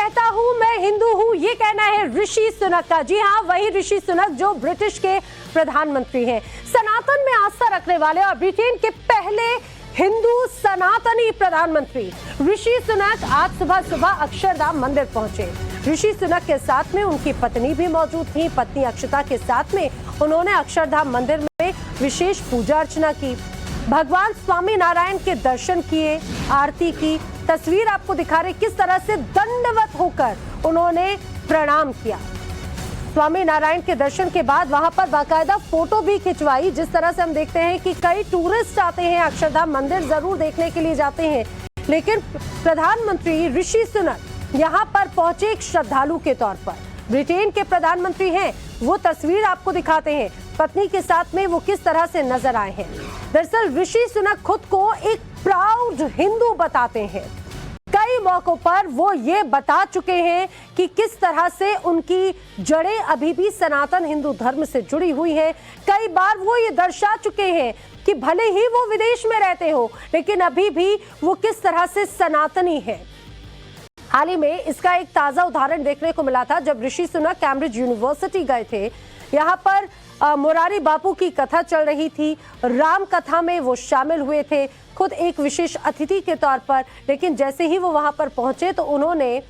कहता हूं मैं हिंदू हूं, ये कहना है ऋषि सुनक का। जी हां, वही ऋषि सुनक जो ब्रिटिश के प्रधानमंत्री हैं, सनातन में आस्था रखने वाले और ब्रिटेन के पहले हिंदू सनातनी प्रधानमंत्री ऋषि सुनक आज सुबह अक्षरधाम मंदिर पहुंचे। ऋषि सुनक के साथ में उनकी पत्नी भी मौजूद थी। पत्नी अक्षता के साथ में उन्होंने अक्षरधाम मंदिर में विशेष पूजा अर्चना की, भगवान स्वामी नारायण के दर्शन किए, आरती की। तस्वीर आपको दिखा रहे किस तरह से दंडवत होकर उन्होंने प्रणाम किया। स्वामी नारायण के दर्शन के बाद वहां पर बाकायदा फोटो भी खिंचवाई। जिस तरह से हम देखते हैं कि कई टूरिस्ट आते हैं, अक्षरधाम मंदिर जरूर देखने के लिए जाते हैं, लेकिन प्रधानमंत्री ऋषि सुनक यहां पर पहुंचे एक श्रद्धालु के तौर पर। ब्रिटेन के प्रधानमंत्री हैं, वो तस्वीर आपको दिखाते हैं पत्नी के साथ में वो किस तरह से नजर आए हैं। दरअसल ऋषि सुनक खुद को एक प्राउड हिंदू बताते हैं। कई मौकों पर वो ये बता चुके हैं कि किस तरह से उनकी जड़ें अभी भी सनातन हिंदू धर्म से जुड़ी हुई हैं। कई बार वो ये दर्शा चुके हैं कि भले ही वो विदेश में रहते हो, लेकिन अभी भी वो किस तरह से सनातनी है। हाल ही में इसका एक ताजा उदाहरण देखने को मिला था जब ऋषि सुनक कैम्ब्रिज यूनिवर्सिटी गए थे। यहाँ पर मोरारी बापू की कथा चल रही थी, राम कथा में वो शामिल हुए थे खुद एक विशेष अतिथि के तौर पर। लेकिन जैसे ही वो वहां पर पहुंचे तो उन्होंने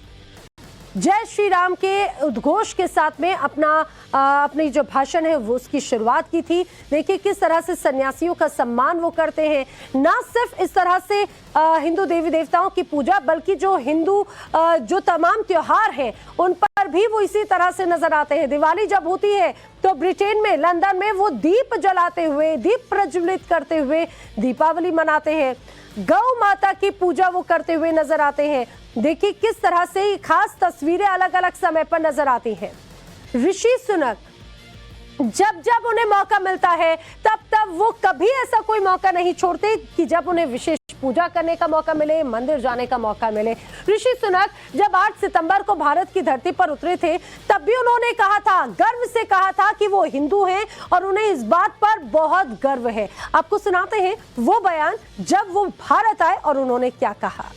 जय श्री राम के उद्घोष के साथ में अपनी जो भाषण है वो उसकी शुरुआत की थी। देखिए किस तरह से सन्यासियों का सम्मान वो करते हैं। ना सिर्फ इस तरह से हिंदू देवी देवताओं की पूजा, बल्कि जो हिंदू जो तमाम त्योहार हैं उन पर भी वो इसी तरह से नजर आते हैं। दिवाली जब होती है तो ब्रिटेन में, लंदन में वो दीप जलाते हुए, दीप प्रज्वलित करते हुए दीपावली मनाते हैं। गौ माता की पूजा वो करते हुए नजर आते हैं। देखिए किस तरह से खास तस्वीरें अलग अलग समय पर नजर आती हैं। ऋषि सुनक जब जब उन्हें मौका मिलता है तब वो कभी ऐसा कोई मौका नहीं छोड़ते कि जब उन्हें विशेष पूजा करने का मौका मिले, मंदिर जाने का मौका मिले। ऋषि सुनक जब 8 सितंबर को भारत की धरती पर उतरे थे तब भी उन्होंने कहा था, गर्व से कहा था कि वो हिंदू हैं और उन्हें इस बात पर बहुत गर्व है। आपको सुनाते हैं वो बयान जब वो भारत आए और उन्होंने क्या कहा।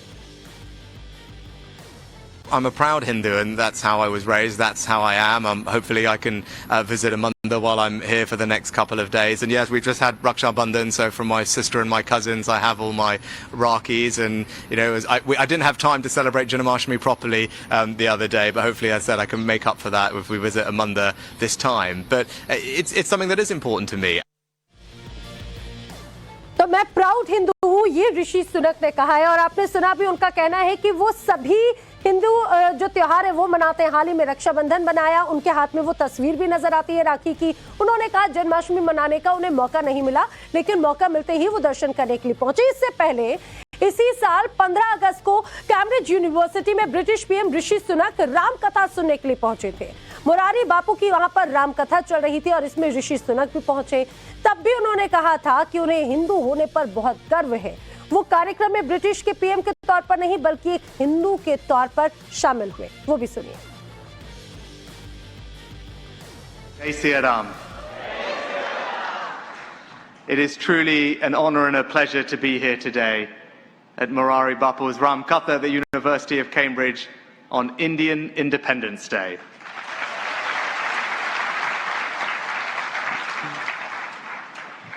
I'm a proud Hindu, and that's how I was raised. That's how I am. Hopefully I can visit a mandir while I'm here for the next couple of days. And yes, we've just had Raksha Bandhan, so from my sister and my cousins, I have all my Rakis. And, you know, I didn't have time to celebrate Janmashtami properly the other day, but hopefully, as I said, I can make up for that if we visit a mandir this time. But it's something that is important to me. तो मैं proud Hindu हूँ, ये ऋषि सुनक ने कहा है। और आपने सुना भी, उनका कहना है कि वो सभी हिंदू जो त्योहार है वो मनाते हैं। हाल ही में रक्षाबंधन बनाया, उनके हाथ में वो तस्वीर भी नजर आती है राखी की। उन्होंने कहा जन्माष्टमी मनाने का उन्हें मौका नहीं मिला, लेकिन मौका मिलते ही वो दर्शन करने के लिए पहुंचे। इससे पहले इसी साल 15 अगस्त को कैम्ब्रिज यूनिवर्सिटी में ब्रिटिश पीएम ऋषि सुनक राम कथा सुनने के लिए पहुंचे थे। मोरारी बापू की वहां पर राम कथा चल रही थी और इसमें ऋषि सुनक भी पहुंचे। तब भी उन्होंने कहा था कि उन्हें हिंदू होने पर बहुत गर्व है। वो कार्यक्रम में ब्रिटिश के पीएम के तौर पर नहीं, बल्कि एक हिंदू के तौर पर शामिल हुए। वो भी सुनिए। Jai Siya Ram. It is truly an honor and a pleasure to be here today at Morari Bapu's Ram Katha at the University of Cambridge on Indian Independence Day.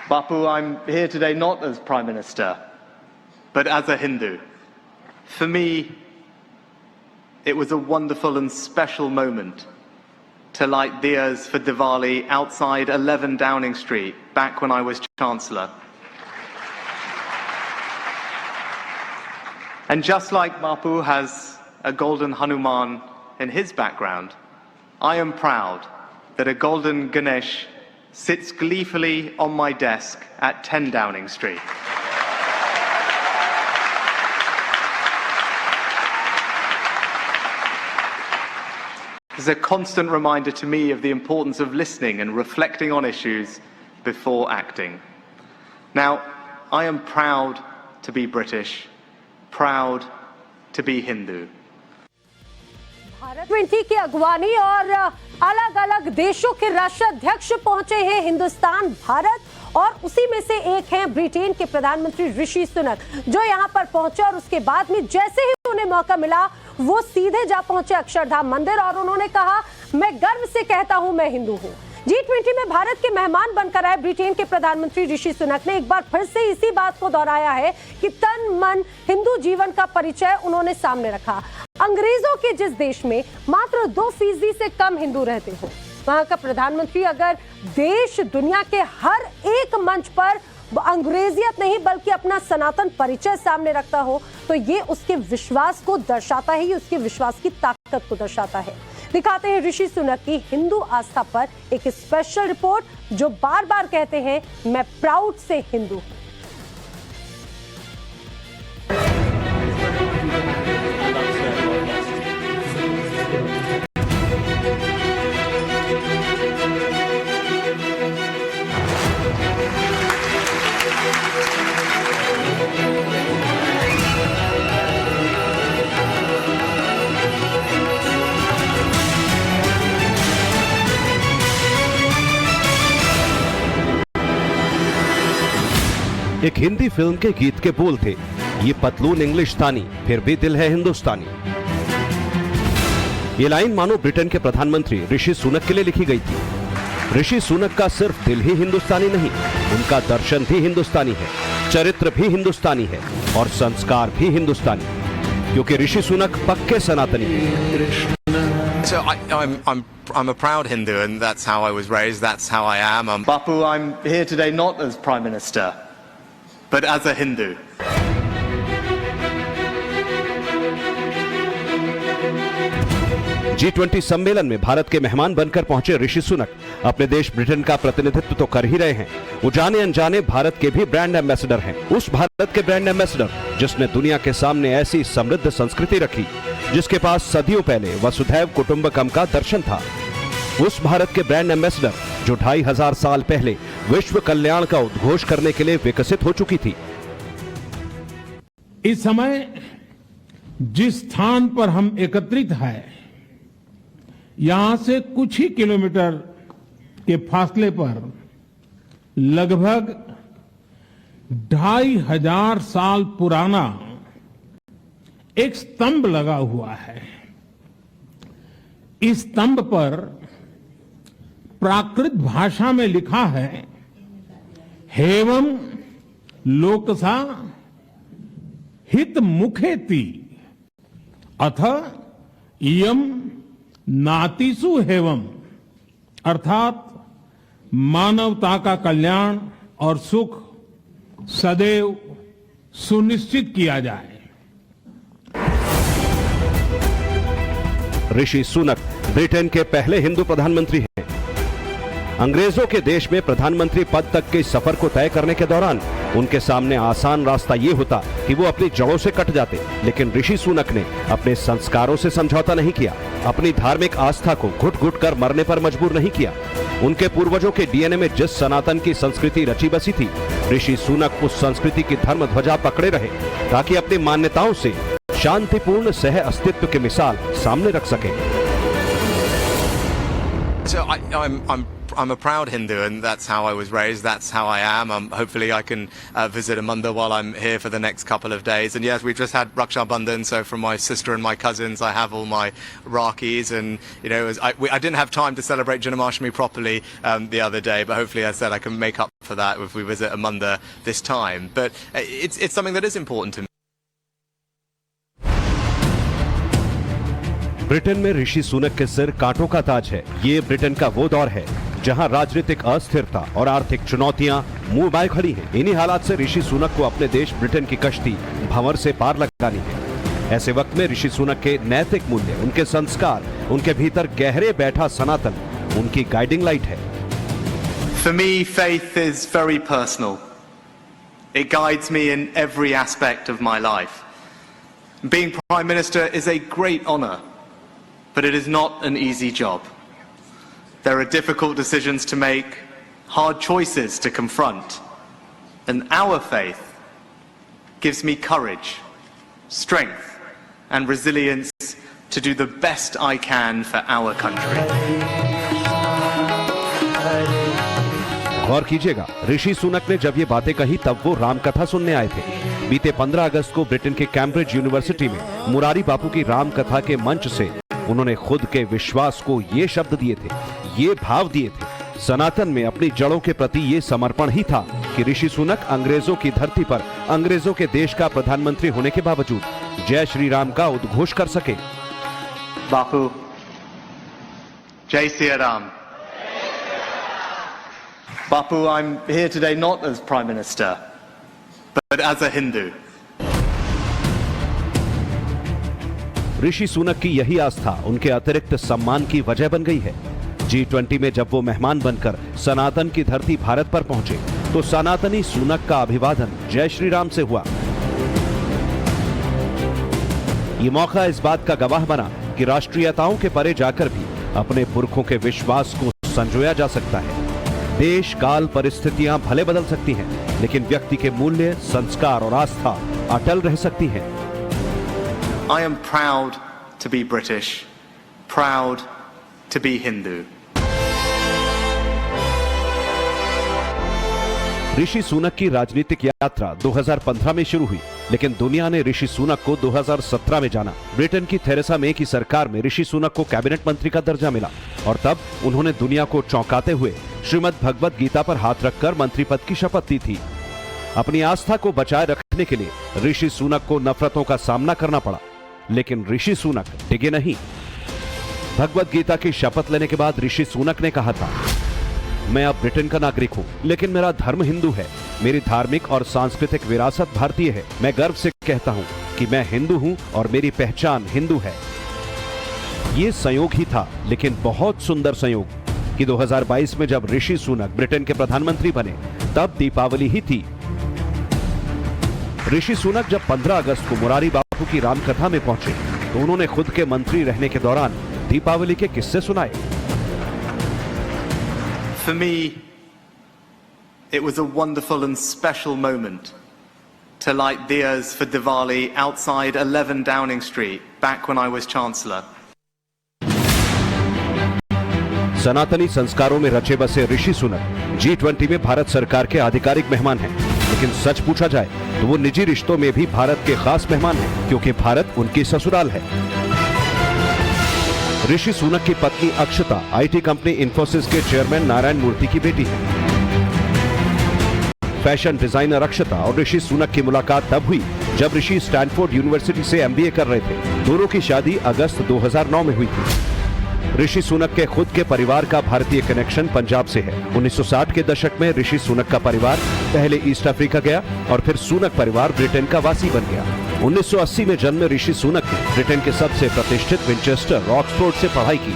Bapu, I'm here today not as Prime Minister, but as a Hindu. For me, it was a wonderful and special moment to light diyas for Diwali outside 11 Downing Street back when I was Chancellor. And just like Bapu has a golden Hanuman in his background, I am proud that a golden Ganesh sits gleefully on my desk at 10 Downing Street. It's a constant reminder to me of the importance of listening and reflecting on issues before acting. Now, I am proud to be British, proud to be Hindu. Bharat 20 की अगवानी और अलग अलग देशों के राष्ट्राध्यक्ष पहुंचे हैं हिंदुस्तान, भारत, और उसी में से एक हैं ब्रिटेन के प्रधानमंत्री ऋषि सुनक, जो यहां पर पहुंचे और उसके बाद में जैसे ही उन्हें मौका मिला वो सीधे जा पहुंचे अक्षरधाम मंदिर और उन्होंने कहा, मैं गर्व से कहता हूं मैं हिंदू हूं। G20 में भारत के मेहमान बनकर आए ब्रिटेन के प्रधानमंत्री ऋषि सुनक ने एक बार फिर से इसी बात को दोहराया है कि तन मन हिंदू जीवन का परिचय उन्होंने सामने रखा। अंग्रेजों के जिस देश में मात्र 2% से कम हिंदू रहते हो, वहां का प्रधानमंत्री अगर देश दुनिया के हर एक मंच पर अंग्रेजियत नहीं बल्कि अपना सनातन परिचय सामने रखता हो, तो ये उसके विश्वास को दर्शाता है, ये उसके विश्वास की ताकत को दर्शाता है। दिखाते हैं ऋषि सुनक की हिंदू आस्था पर एक स्पेशल रिपोर्ट जो बार बार कहते हैं, मैं प्राउड से हिंदू हूं। एक हिंदी फिल्म के गीत के बोल थे, ये पतलून इंग्लिशतानी फिर भी दिल है हिंदुस्तानी। ये लाइन मानो ब्रिटेन के प्रधानमंत्री ऋषि सुनक के लिए लिखी गई थी। ऋषि सुनक का सिर्फ दिल ही हिंदुस्तानी नहीं, उनका दर्शन भी हिंदुस्तानी है, चरित्र भी हिंदुस्तानी है और संस्कार भी हिंदुस्तानी, क्योंकि ऋषि सुनक पक्के सनातनी हैं। So I'm a proud Hindu, and that's how I was raised. That's how I am. Bapu, I'm here today not as Prime Minister, but as a Hindu. G20 सम्मेलन में भारत के मेहमान बनकर पहुंचे ऋषि सुनक अपने देश ब्रिटेन का प्रतिनिधित्व तो कर ही रहे हैं, वो जाने अनजाने भारत के भी ब्रांड एम्बेसडर हैं। उस भारत के ब्रांड एम्बेसडर जिसने दुनिया के सामने ऐसी समृद्ध संस्कृति रखी जिसके पास सदियों पहले वसुधैव कुटुंबकम का दर्शन था। उस भारत के ब्रांड एम्बेसडर जो 2500 साल पहले विश्व कल्याण का उद्घोष करने के लिए विकसित हो चुकी थी। इस समय जिस स्थान पर हम एकत्रित हैं, यहां से कुछ ही किलोमीटर के फासले पर लगभग 2500 साल पुराना एक स्तंभ लगा हुआ है। इस स्तंभ पर प्राकृत भाषा में लिखा है, हेवम लोकसा हित मुखेति अथ इयम नातिसु हेवम, अर्थात मानवता का कल्याण और सुख सदैव सुनिश्चित किया जाए। ऋषि सुनक ब्रिटेन के पहले हिंदू प्रधानमंत्री हैं। अंग्रेजों के देश में प्रधानमंत्री पद तक के सफर को तय करने के दौरान उनके सामने आसान रास्ता ये होता कि वो अपनी जड़ों से कट जाते, लेकिन ऋषि सुनक ने अपने संस्कारों से समझौता नहीं किया, अपनी धार्मिक आस्था को घुट-घुट कर मरने पर मजबूर नहीं किया। उनके पूर्वजों के डीएनए में जिस सनातन की संस्कृति रची बसी थी, ऋषि सुनक उस संस्कृति की धर्म ध्वजा पकड़े रहे ताकि अपनी मान्यताओं से शांतिपूर्ण सह अस्तित्व की मिसाल सामने रख सके। So I'm a proud Hindu, and that's how I was raised. That's how I am. Hopefully I can visit Amanda while I'm here for the next couple of days. And yes, we've just had Raksha Bandhan, so from my sister and my cousins, I have all my Rakis. And you know, I didn't have time to celebrate Janmashtami properly the other day, but hopefully, as I said, I can make up for that if we visit Amanda this time. But it's something that is important to me. Britain में ऋषि सुनक के सिर कांटों का ताज है। ये Britain का वो दौर है जहां राजनीतिक अस्थिरता और आर्थिक चुनौतियां मुंह बाए खड़ी हैं। इन्हीं हालात से ऋषि सुनक को अपने देश ब्रिटेन की कश्ती भंवर से पार लगानी है। ऐसे वक्त में ऋषि सुनक के नैतिक मूल्य, उनके संस्कार, उनके भीतर गहरे बैठा सनातन उनकी गाइडिंग लाइट है। For me, faith is very personal. It guides me in every aspect of my life. Being Prime Minister is a great honor, but it is not an easy job. There are difficult decisions to make, hard choices to confront, and our faith gives me courage, strength, and resilience to do the best I can for our country. गौर कीजिएगा, ऋषि सुनक ने जब ये बातें कही तब वो राम कथा सुनने आए थे। बीते 15 अगस्त को ब्रिटेन के कैम्ब्रिज यूनिवर्सिटी में मुरारी बापू की राम कथा के मंच से उन्होंने खुद के विश्वास को ये शब्द दिए थे, ये भाव दिए थे। सनातन में अपनी जड़ों के प्रति ये समर्पण ही था कि ऋषि सुनक अंग्रेजों की धरती पर अंग्रेजों के देश का प्रधानमंत्री होने के बावजूद जय श्री राम का उद्घोष कर सके। बापू, जय Shri Ram. Bapu, I'm here today not as Prime Minister, but as a Hindu. Rishi Sunak की यही आस्था उनके अतिरिक्त सम्मान की वजह बन गई है। G20 में जब वो मेहमान बनकर सनातन की धरती भारत पर पहुंचे तो सनातनी सुनक का अभिवादन जय श्री राम से हुआ। ये मौका इस बात का गवाह बना कि राष्ट्रीयताओं के परे जाकर भी अपने पुरखों के विश्वास को संजोया जा सकता है। देश काल परिस्थितियां भले बदल सकती हैं, लेकिन व्यक्ति के मूल्य, संस्कार और आस्था अटल रह सकती हैं। I am proud to be British, proud to be Hindu. Rishi Sunak की राजनीतिक यात्रा 2015 में शुरू हुई, लेकिन दुनिया ने ऋषि सुनक को 2017 में जाना। ब्रिटेन की थेरेसा मे की सरकार में ऋषि सुनक को कैबिनेट मंत्री का दर्जा मिला और तब उन्होंने दुनिया को चौंकाते हुए श्रीमद् भगवत गीता पर हाथ रखकर मंत्री पद की शपथ ली थी। अपनी आस्था को बचाए रखने के लिए ऋषि सुनक को नफरतों का सामना करना पड़ा, लेकिन ऋषि सुनक टिके नहीं। भगवत गीता की शपथ लेने के बाद ऋषि सुनक ने कहा था, मैं अब ब्रिटेन का नागरिक हूं, लेकिन मेरा धर्म हिंदू है। मेरी धार्मिक और सांस्कृतिक विरासत भारतीय है। मैं गर्व से कहता हूं कि मैं हिंदू हूं और मेरी पहचान हिंदू है। ये संयोग ही था, लेकिन बहुत सुंदर संयोग कि 2022 में जब ऋषि सुनक ब्रिटेन के प्रधानमंत्री बने तब दीपावली ही थी। ऋषि सुनक जब 15 अगस्त को मुरारी बापू की रामकथा में पहुंचे तो उन्होंने खुद के मंत्री रहने के दौरान दीपावली के किस्से सुनाए। For me, it was a wonderful and special moment to light diyas for Diwali outside 11 Downing Street back when I was Chancellor. सनातनी संस्कारों में रचे बसे ऋषि सुनक G20 में भारत सरकार के आधिकारिक मेहमान हैं, लेकिन सच पूछा जाए तो वो निजी रिश्तों में भी भारत के खास मेहमान हैं, क्योंकि भारत उनकी ससुराल है। ऋषि सुनक की पत्नी अक्षता आईटी कंपनी इंफोसिस के चेयरमैन नारायण मूर्ति की बेटी है। फैशन डिजाइनर अक्षता और ऋषि सुनक की मुलाकात तब हुई जब ऋषि स्टैनफोर्ड यूनिवर्सिटी से MBA कर रहे थे। दोनों की शादी अगस्त 2009 में हुई थी। ऋषि सुनक के खुद के परिवार का भारतीय कनेक्शन पंजाब से है। 1960 के दशक में ऋषि सुनक का परिवार पहले ईस्ट अफ्रीका गया और फिर सुनक परिवार ब्रिटेन का वासी बन गया। 1980 में जन्मे ऋषि सुनक ने ब्रिटेन के सबसे प्रतिष्ठित विंचेस्टर ऑक्सफोर्ड से पढ़ाई की।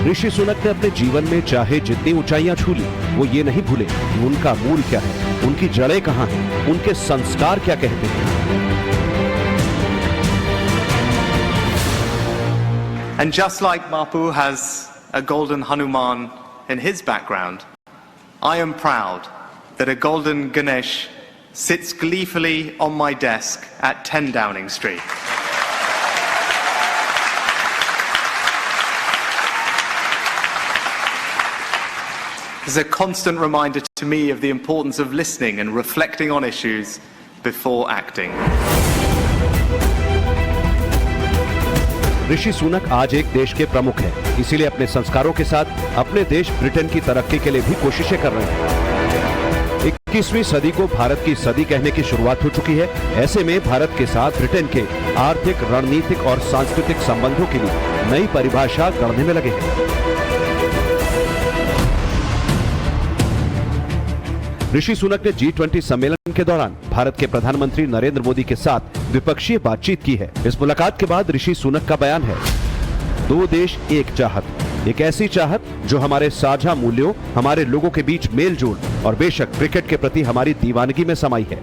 ऋषि सुनक ने अपने जीवन में चाहे जितनी ऊंचाइयां छू ली, वो ये नहीं भूले कि उनका मूल क्या है, उनकी जड़ें कहां हैं, उनके संस्कार क्या कहते हैं। And just like Bapu has a golden Hanuman in his background, I am proud that a golden Ganesh sits gleefully on my desk at 10 Downing Street. It's a constant reminder to me of the importance of listening and reflecting on issues before acting. Rishi Sunak आज एक देश के प्रमुख हैं, इसीलिए अपने संस्कारों के साथ अपने देश ब्रिटेन की तरक्की के लिए भी कोशिशें कर रहे हैं। 21वीं सदी को भारत की सदी कहने की शुरुआत हो चुकी है। ऐसे में भारत के साथ ब्रिटेन के आर्थिक, रणनीतिक और सांस्कृतिक संबंधों के लिए नई परिभाषा गढ़ने में लगे हैं। ऋषि सुनक ने G20 सम्मेलन के दौरान भारत के प्रधानमंत्री नरेंद्र मोदी के साथ द्विपक्षीय बातचीत की है। इस मुलाकात के बाद ऋषि सुनक का बयान है, 2 देश एक चाहत, एक ऐसी चाहत जो हमारे साझा मूल्यों, हमारे लोगों के बीच मेल जोल और बेशक क्रिकेट के प्रति हमारी दीवानगी में समाई है।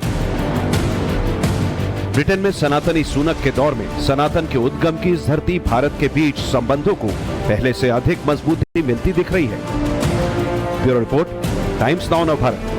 ब्रिटेन में सनातनी सुनक के दौर में सनातन के उद्गम की इस धरती भारत के बीच संबंधों को पहले से अधिक मजबूती मिलती दिख रही है। Bureau report, times now Bharat.